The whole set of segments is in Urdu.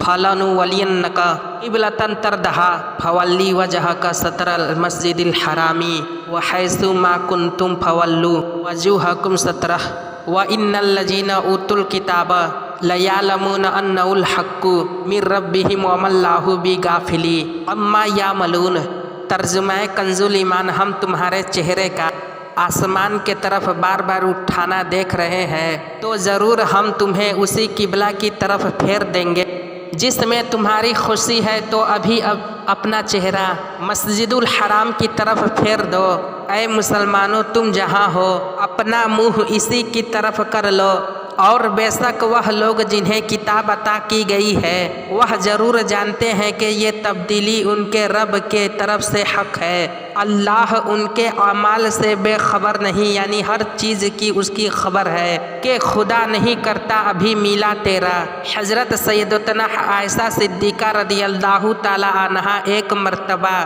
فلنولینک قبلۃ ترضاھا فولی وجھک شطر المسجد الحرام وحیث ما کنتم فولوا وجوہکم شطرہ وإن الذین اوتوا الکتاب لیعلمون انہ الحق من ربہم وما اللہ بغافل عما یعملون۔ ترجمہ کنز الایمان، ہم تمہارے چہرے کا آسمان کے طرف بار بار اٹھانا دیکھ رہے ہیں تو ضرور ہم تمہیں اسی قبلہ کی طرف پھیر دیں گے جس میں تمہاری خوشی ہے، تو ابھی اپنا چہرہ مسجد الحرام کی طرف پھیر دو۔ اے مسلمانوں، تم جہاں ہو اپنا منہ اسی کی طرف کر لو، اور بے شک وہ لوگ جنہیں کتاب عطا کی گئی ہے وہ ضرور جانتے ہیں کہ یہ تبدیلی ان کے رب کے طرف سے حق ہے۔ اللہ ان کے اعمال سے بے خبر نہیں، یعنی ہر چیز کی اس کی خبر ہے کہ خدا نہیں کرتا ابھی میلا تیرا۔ حضرت سیدتنا عائشہ صدیقہ رضی اللہ تعالی عنہا ایک مرتبہ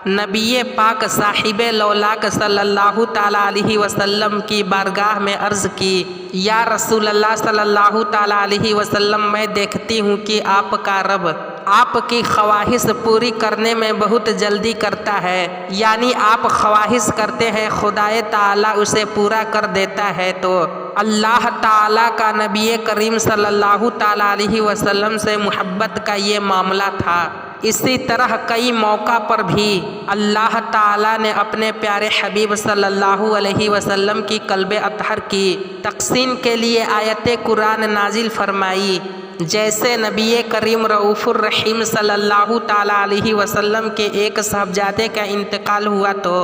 نبی پاک صاحب لولاک صلی اللہ تعالیٰ علیہ وسلم کی بارگاہ میں عرض کی، یا رسول اللہ صلی اللہ تعالیٰ علیہ وسلم، میں دیکھتی ہوں کہ آپ کا رب آپ کی خواہش پوری کرنے میں بہت جلدی کرتا ہے، یعنی آپ خواہش کرتے ہیں خدا تعالیٰ اسے پورا کر دیتا ہے۔ تو اللہ تعالیٰ کا نبی کریم صلی اللہ تعالیٰ علیہ وسلم سے محبت کا یہ معاملہ تھا۔ اسی طرح کئی موقع پر بھی اللہ تعالیٰ نے اپنے پیارے حبیب صلی اللہ علیہ وسلم کی قلب اطہر کی تقسیم کے لیے آیت قرآن نازل فرمائی۔ جیسے نبی کریم رؤوف الرحیم صلی اللہ تعالیٰ علیہ وسلم کے ایک صاحبزادے کا انتقال ہوا تو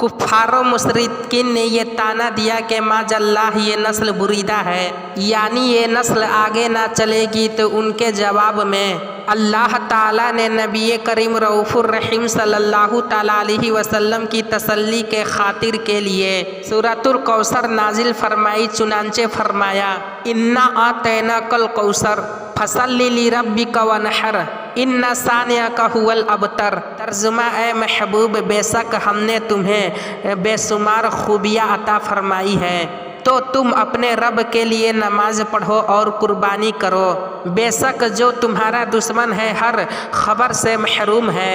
کفار و مشرکین نے یہ طعنہ دیا کہ معاذ اللہ یہ نسل بریدہ ہے، یعنی یہ نسل آگے نہ چلے گی۔ تو ان کے جواب میں اللہ تعالیٰ نے نبی کریم رؤوف الرحیم صلی اللہ تعالیٰ علیہ وسلم کی تسلی کے خاطر کے لیے سورۃ الکوثر نازل فرمائی۔ چنانچہ فرمایا، انا اعطیناک الکوثر فصلی لربک وانحر ان ثانیک هو الابتر۔ ترجمہ، اے محبوب، بے شک ہم نے تمہیں بے شمار خوبیاں عطا فرمائی ہے، تو تم اپنے رب کے لیے نماز پڑھو اور قربانی کرو۔ بے شک جو تمہارا دشمن ہے ہر خبر سے محروم ہے۔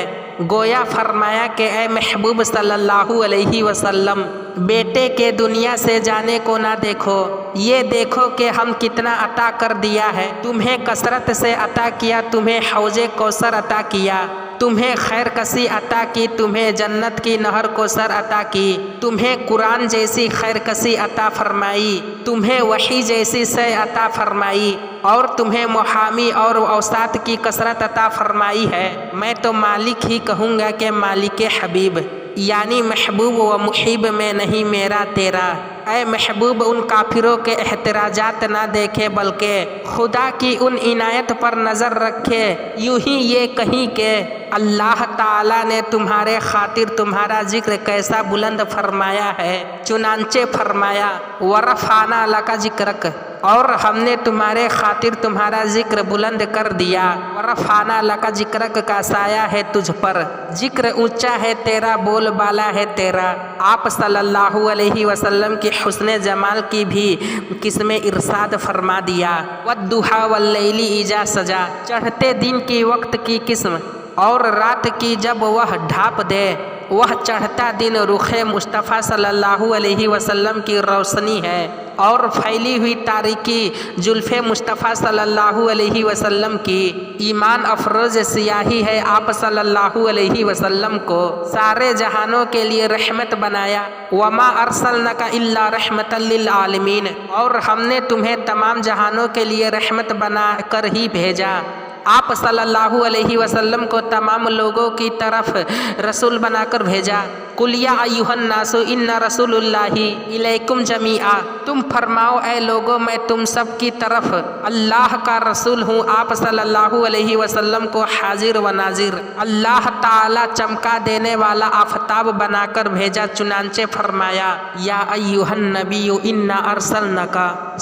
گویا فرمایا کہ اے محبوب صلی اللہ علیہ وسلم، بیٹے کے دنیا سے جانے کو نہ دیکھو، یہ دیکھو کہ ہم کتنا عطا کر دیا ہے۔ تمہیں کثرت سے عطا کیا، تمہیں حوض کوثر عطا کیا، تمہیں خیر کسی عطا کی، تمہیں جنت کی نہر کوثر عطا کی، تمہیں قرآن جیسی خیر کسی عطا فرمائی، تمہیں وحی جیسی شے عطا فرمائی، اور تمہیں محامی اور اوساط کی کثرت عطا فرمائی ہے۔ میں تو مالک ہی کہوں گا کہ مالک حبیب، یعنی محبوب و محب میں نہیں میرا تیرا۔ اے محبوب، ان کافروں کے احتراجات نہ دیکھے بلکہ خدا کی ان عنایت پر نظر رکھے۔ یوں ہی یہ کہیں کہ اللہ تعالیٰ نے تمہارے خاطر تمہارا ذکر کیسا بلند فرمایا ہے۔ چنانچہ فرمایا، وَرَفَعْنَا لَكَ ذِكْرَكَ، اور ہم نے تمہارے خاطر تمہارا ذکر بلند کر دیا۔ وَرَفَعْنَا لَكَ ذِكْرَكَ کا سایہ ہے تجھ پر، ذکر اونچا ہے تیرا، بول بالا ہے تیرا۔ آپ صلی اللہ علیہ وسلم کی حسن جمال کی بھی قسم ارشاد فرما دیا، وَالضُّحَىٰ وَاللَّيْلِ إِذَا سَجَىٰ، چڑھتے دن کی وقت کی قسم اور رات کی جب وہ ڈھانپ دے۔ وہ چڑھتا دن رخ مصطفیٰ صلی اللہ علیہ وسلم کی روشنی ہے، اور پھیلی ہوئی تاریکی زلف مصطفیٰ صلی اللہ علیہ وسلم کی ایمان افروز سیاہی ہے۔ آپ صلی اللہ علیہ وسلم کو سارے جہانوں کے لیے رحمت بنایا، وما ارسلناک الا رحمۃ للعالمین، اور ہم نے تمہیں تمام جہانوں کے لیے رحمت بنا کر ہی بھیجا۔ آپ صلی اللہ علیہ وسلم کو تمام لوگوں کی طرف رسول بنا کر بھیجا۔ قُلْ يَا أَيُّهَا النَّاسُ إِنَّ رَسُولُ اللَّهِ إِلَيْكُمْ جَمِيعًا، تم فرماؤ اے لوگوں، میں تم سب کی طرف اللہ کا رسول ہوں۔ آپ صلی اللہ علیہ وسلم کو حاضر و ناظر اللہ تعالی چمکا دینے والا آفتاب بنا کر بھیجا۔ چنانچہ فرمایا، یا ایھا النبی انا ارسلناک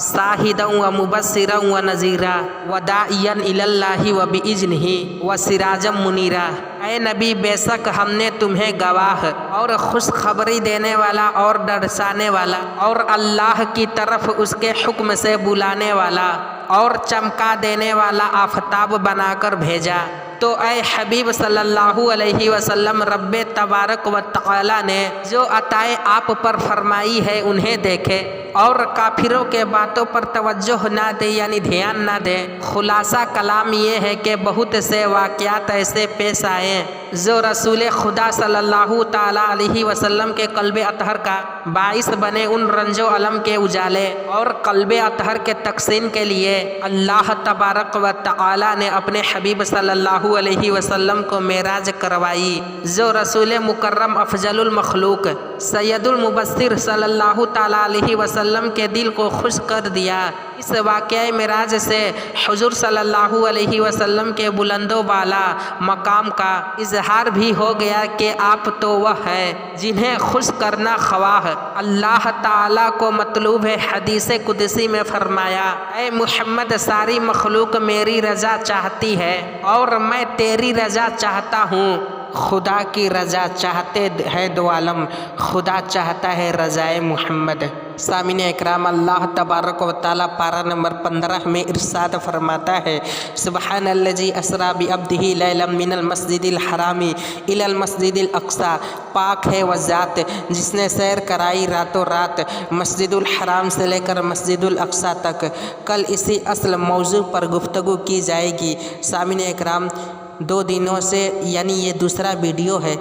شاہدا ومبشرا ونذیرا وداعیا الی اللہ وباذنہ وسراجا منیرا۔ اے نبی، بے شک ہم نے تمہیں گواہ اور خوشخبری دینے والا اور ڈرسانے والا اور اللہ کی طرف اس کے حکم سے بلانے والا اور چمکا دینے والا آفتاب بنا کر بھیجا۔ تو اے حبیب صلی اللہ علیہ وسلم، رب تبارک و تعالی نے جو عطائیں آپ پر فرمائی ہے انہیں دیکھے اور کافروں کے باتوں پر توجہ نہ دے، یعنی دھیان نہ دے۔ خلاصہ کلام یہ ہے کہ بہت سے واقعات ایسے پیش آئے جو رسول خدا صلی اللہ تعالی علیہ وسلم کے قلب اطہر کا باعث بنے۔ ان رنج و الم کے اجالے اور قلب اطہر کے تقسیم کے لیے اللہ تبارک و تعالی نے اپنے حبیب صلی اللہ علیہ وسلم کو معراج کروائی، جو رسول مکرم افضل المخلوق سید المبشر صلی اللہ تعالی علیہ وسلم کے دل کو خوش کر دیا۔ اس واقعہ معراج سے حضور صلی اللہ علیہ وسلم کے بلند و بالا مقام کا اظہار بھی ہو گیا کہ آپ تو وہ ہیں جنہیں خوش کرنا خواہ اللہ تعالیٰ کو مطلوب ہے۔ حدیث قدسی میں فرمایا، اے محمد، ساری مخلوق میری رضا چاہتی ہے اور میں تیری رضا چاہتا ہوں۔ خدا کی رضا چاہتے ہے دو عالم، خدا چاہتا ہے رضائے محمد۔ سامعین اکرام، اللہ تبارک و تعالیٰ پارہ نمبر 15 میں ارشاد فرماتا ہے، سبحان الذی اسریٰ بعبدہ لیلا من المسجد الحرام الی المسجد الاقصی، پاک ہے وہ ذات جس نے سیر کرائی راتوں رات مسجد الحرام سے لے کر مسجد الاقصی تک۔ کل اسی اصل موضوع پر گفتگو کی جائے گی۔ سامعین اکرام، 2 دنوں سے یعنی یہ دوسرا ویڈیو ہے،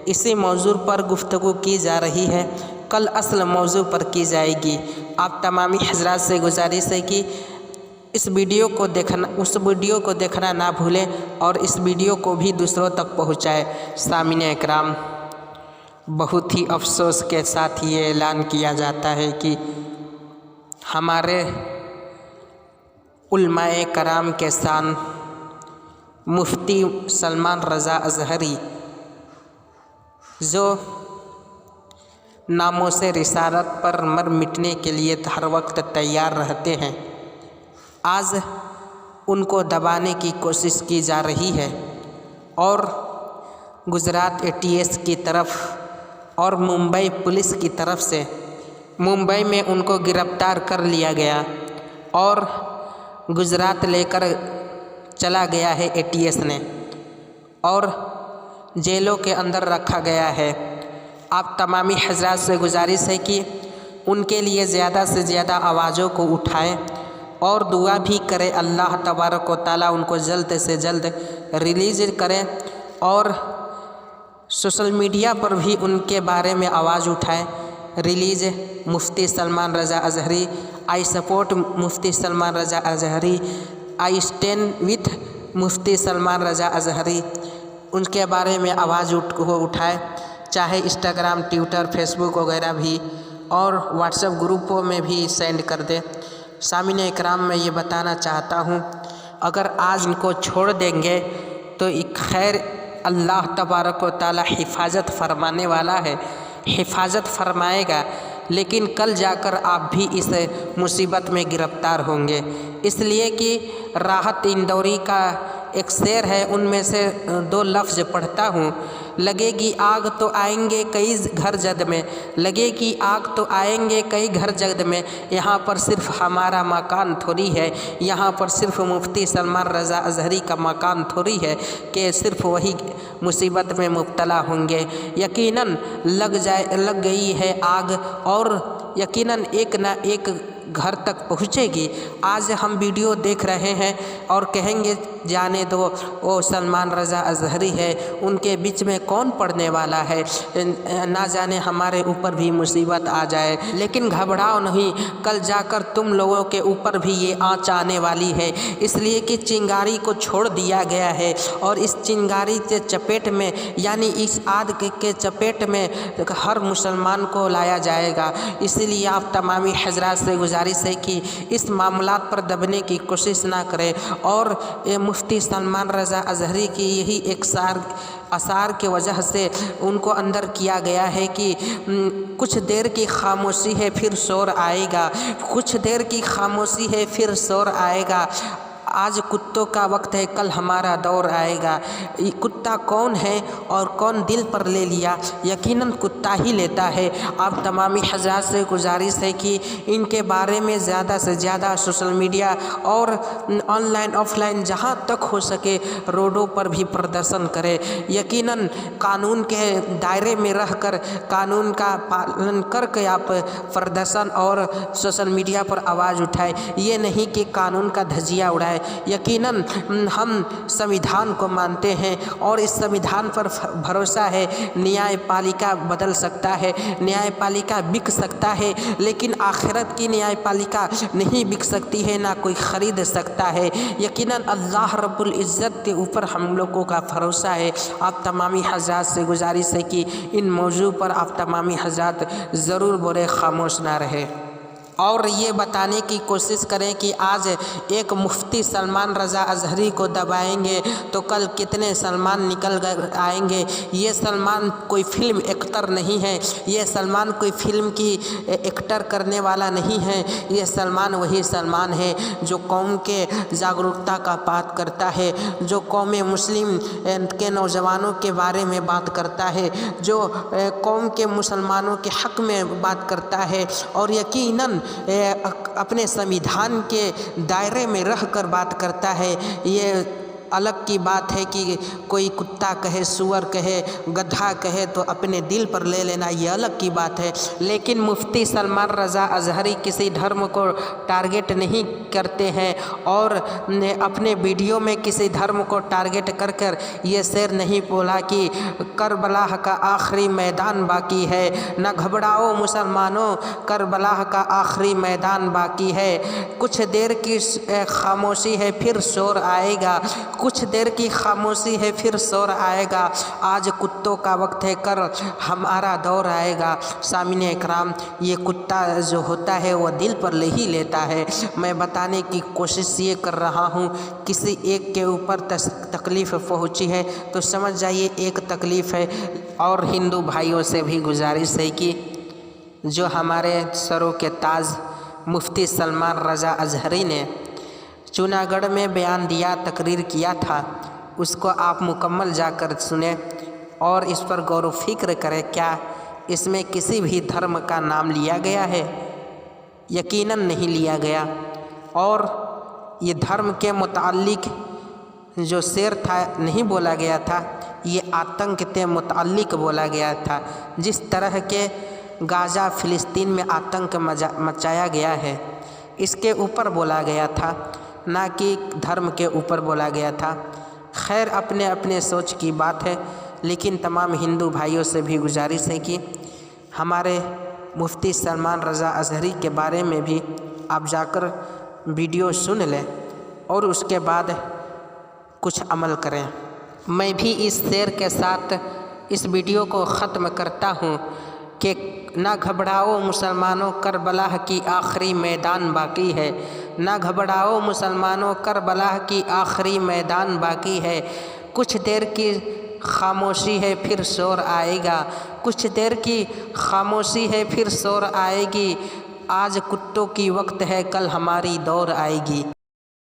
اسی موضوع پر گفتگو کی جا رہی ہے، کل اصل موضوع پر کی جائے گی۔ آپ تمامی حضرات سے گزارش ہے کہ اس ویڈیو کو دیکھنا نہ بھولیں اور اس ویڈیو کو بھی دوسروں تک پہنچائیں۔ سامعین اکرام، بہت ہی افسوس کے ساتھ یہ اعلان کیا جاتا ہے کہ ہمارے علماء کرام کے شان مفتی سلمان رضا اظہری، جو ناموس رسالت پر مر مٹنے کے لیے ہر وقت تیار رہتے ہیں، آج ان کو دبانے کی کوشش کی جا رہی ہے اور گجرات ATS کی طرف اور ممبئی پولیس کی طرف سے ممبئی میں ان کو گرفتار کر لیا گیا اور گجرات لے کر چلا گیا ہے ATS نے اور جیلوں کے اندر رکھا گیا ہے۔ آپ تمامی حضرات سے گزارش ہے کہ ان کے لیے زیادہ سے زیادہ آوازوں کو اٹھائیں اور دعا بھی کریں، اللہ تبارک و تعالیٰ ان کو جلد سے جلد ریلیز کریں اور سوشل میڈیا پر بھی ان کے بارے میں آواز اٹھائیں۔ Release Mufti Salman Raza Azhari, I support Mufti Salman Raza Azhari, I stand with Mufti Salman Raza Azhari, ان کے بارے میں آواز اٹھائے، چاہے انسٹاگرام، ٹویٹر، فیس بک وغیرہ بھی اور واٹس ایپ گروپوں میں بھی سینڈ کر دیں۔ سامعین اکرام، میں یہ بتانا چاہتا ہوں، اگر آج ان کو چھوڑ دیں گے تو خیر اللہ تبارک و تعالی حفاظت فرمانے والا ہے، حفاظت فرمائے گا، لیکن کل جا کر آپ بھی اس مصیبت میں گرفتار ہوں گے۔ اس لیے کہ راحت اندوری کا ایک شعر ہے، ان میں سے 2 لفظ پڑھتا ہوں، لگے گی آگ تو آئیں گے کئی گھر جد میں، لگے گی آگ تو آئیں گے کئی گھر جد میں، یہاں پر صرف ہمارا مکان تھوڑی ہے، یہاں پر صرف مفتی سلمان رضا اظہری کا مکان تھوڑی ہے کہ صرف وہی مصیبت میں مبتلا ہوں گے۔ یقیناً لگ گئی ہے آگ اور یقیناً ایک نہ ایک گھر تک پہنچے گی۔ آج ہم ویڈیو دیکھ رہے ہیں اور کہیں گے جانے دو، وہ سلمان رضا اظہری ہے، ان کے بیچ میں کون پڑنے والا ہے، نہ جانے ہمارے اوپر بھی مصیبت آ جائے۔ لیکن گھبراؤ نہیں، کل جا کر تم لوگوں کے اوپر بھی یہ آنچ آنے والی ہے، اس لیے کہ چنگاری کو چھوڑ دیا گیا ہے اور اس چنگاری کے چپیٹ میں یعنی اس آگ کے چپیٹ میں ہر مسلمان کو لایا جائے گا۔ اس لیے آپ تمامی حضرات سے گزارش ہے کہ اس معاملات پر دبنے کی کوشش نہ کریں اور مفتی سلمان رضا اظہری کی یہی ایک اثار کی وجہ سے ان کو اندر کیا گیا ہے کہ کچھ دیر کی خاموشی ہے پھر شور آئے گا، کچھ دیر کی خاموشی ہے پھر شور آئے گا۔ آج کتوں کا وقت ہے، کل ہمارا دور آئے گا۔ کتا کون ہے اور کون دل پر لے لیا؟ یقیناً کتا ہی لیتا ہے۔ آپ تمامی حضرات سے گزارش ہے کہ ان کے بارے میں زیادہ سے زیادہ سوشل میڈیا اور آن لائن آف لائن جہاں تک ہو سکے روڈوں پر بھی پردرشن کرے۔ یقیناً قانون کے دائرے میں رہ کر قانون کا پالن کر کے آپ پردرشن اور سوشل میڈیا پر آواز اٹھائے، یہ نہیں کہ قانون کا دھجیہ اڑائے۔ یقیناً ہم سمویدھان کو مانتے ہیں اور اس سمویدھان پر بھروسہ ہے۔ نیائے پالیکا بدل سکتا ہے، نیائے پالیکا بک سکتا ہے، لیکن آخرت کی نیائے پالیکا نہیں بک سکتی ہے، نہ کوئی خرید سکتا ہے۔ یقیناً اللہ رب العزت کے اوپر ہم لوگوں کا بھروسہ ہے۔ آپ تمامی حضرات سے گزارش ہے کہ ان موضوع پر آپ تمامی حضرات ضرور بولے، خاموش نہ رہے، اور یہ بتانے کی کوشش کریں کہ آج ایک مفتی سلمان رضا اظہری کو دبائیں گے تو کل کتنے سلمان نکل کر آئیں گے۔ یہ سلمان کوئی فلم ایکٹر نہیں ہے، یہ سلمان کوئی فلم کی ایکٹر کرنے والا نہیں ہے، یہ سلمان وہی سلمان ہے جو قوم کے جاگرکتا کا بات کرتا ہے، جو قوم مسلم کے نوجوانوں کے بارے میں بات کرتا ہے، جو قوم کے مسلمانوں کے حق میں بات کرتا ہے، اور یقیناً اپنے سمویدھان کے دائرے میں رہ کر بات کرتا ہے۔ یہ الگ کی بات ہے کہ کوئی کتا کہے، سور کہے، گدھا کہے تو اپنے دل پر لے لینا، یہ الگ کی بات ہے۔ لیکن مفتی سلمان رضا اظہری کسی دھرم کو ٹارگٹ نہیں کرتے ہیں اور اپنے ویڈیو میں کسی دھرم کو ٹارگٹ کر کر یہ شعر نہیں بولا کہ کربلا کا آخری میدان باقی ہے، نہ گھبراؤ مسلمانوں، کربلا کا آخری میدان باقی ہے۔ کچھ دیر کی خاموشی ہے پھر شور آئے گا، کچھ دیر کی خاموشی ہے پھر شور آئے گا۔ آج کتوں کا وقت ہے، کل ہمارا دور آئے گا۔ سامعین اکرام، یہ کتا جو ہوتا ہے وہ دل پر لے ہی لیتا ہے۔ میں بتانے کی کوشش یہ کر رہا ہوں، کسی ایک کے اوپر تکلیف پہنچی ہے تو سمجھ جائیے ایک تکلیف ہے۔ اور ہندو بھائیوں سے بھی گزارش ہے کہ جو ہمارے سروں کے تاج مفتی سلمان رضا اظہری نے جوناگڑھ میں بیان دیا، تقریر کیا تھا، اس کو آپ مکمل جا کر سنیں اور اس پر غور و فکر کریں، کیا اس میں کسی بھی دھرم کا نام لیا گیا ہے؟ یقیناً نہیں لیا گیا۔ اور یہ دھرم کے متعلق جو شعر تھا نہیں بولا گیا تھا، یہ آتنک کے متعلق بولا گیا تھا۔ جس طرح کے غزہ فلسطین میں آتنک مچایا گیا ہے، اس کے اوپر بولا گیا تھا، نہ کہ دھرم کے اوپر بولا گیا تھا۔ خیر، اپنے اپنے سوچ کی بات ہے، لیکن تمام ہندو بھائیوں سے بھی گزارش ہے کہ ہمارے مفتی سلمان رضا اظہری کے بارے میں بھی آپ جا کر ویڈیو سن لیں اور اس کے بعد کچھ عمل کریں۔ میں بھی اس شعر کے ساتھ اس ویڈیو کو ختم کرتا ہوں کہ نہ گھبراؤ مسلمانوں، کربلا کی آخری میدان باقی ہے، نہ گھبراؤ مسلمانوں، کربلا کی آخری میدان باقی ہے۔ کچھ دیر کی خاموشی ہے پھر شور آئے گا، کچھ دیر کی خاموشی ہے پھر شور آئے گی۔ آج کتوں کی وقت ہے، کل ہماری دور آئے گی۔